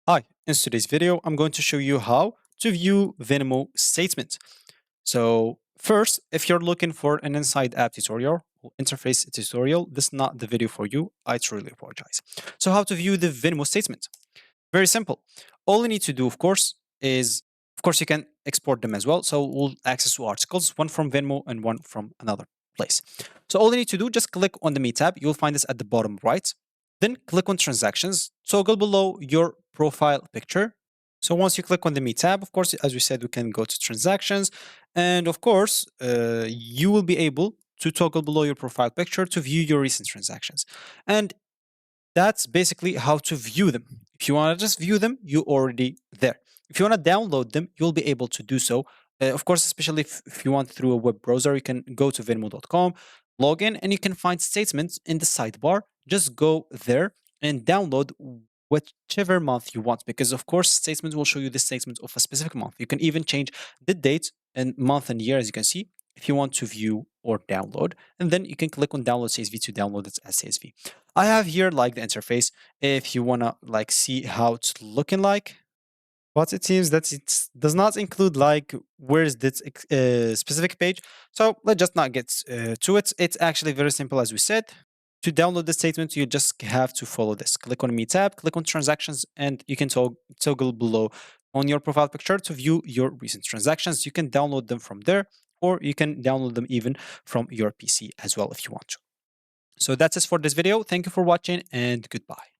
Hi, in today's video, I'm going to show you how to view Venmo statements. So first, if you're looking for an inside app tutorial or interface tutorial, this is not the video for you. I truly apologize. So how to view the Venmo statement? Very simple. All you need to do, of course, is, of course, you can export them as well. So we'll access two articles, one from Venmo and one from another place. So all you need to do, just click on the Me tab. You'll find this at the bottom right. Then click on transactions, toggle below your profile picture. So once you click on the Me tab, of course, as we said, we can go to transactions. And of course, you will be able to toggle below your profile picture to view your recent transactions. And that's basically how to view them. If you want to just view them, you're already there. If you want to download them, you'll be able to do so. Of course, especially if you want through a web browser, you can go to venmo.com, log in, and you can find statements in the sidebar. Just go there and download whichever month you want, because of course, statements will show you the statement of a specific month. You can even change the date and month and year, as you can see, if you want to view or download. And then you can click on download CSV to download it as CSV. I have here like the interface if you want to like see how it's looking like. But it seems that it does not include like where is this specific page. So let's just not get to it. It's actually very simple, as we said. To download the statement, you just have to follow this. Click on Me tab, click on transactions, and you can toggle below on your profile picture to view your recent transactions. You can download them from there, or you can download them even from your PC as well if you want to. So that's it for this video. Thank you for watching and goodbye.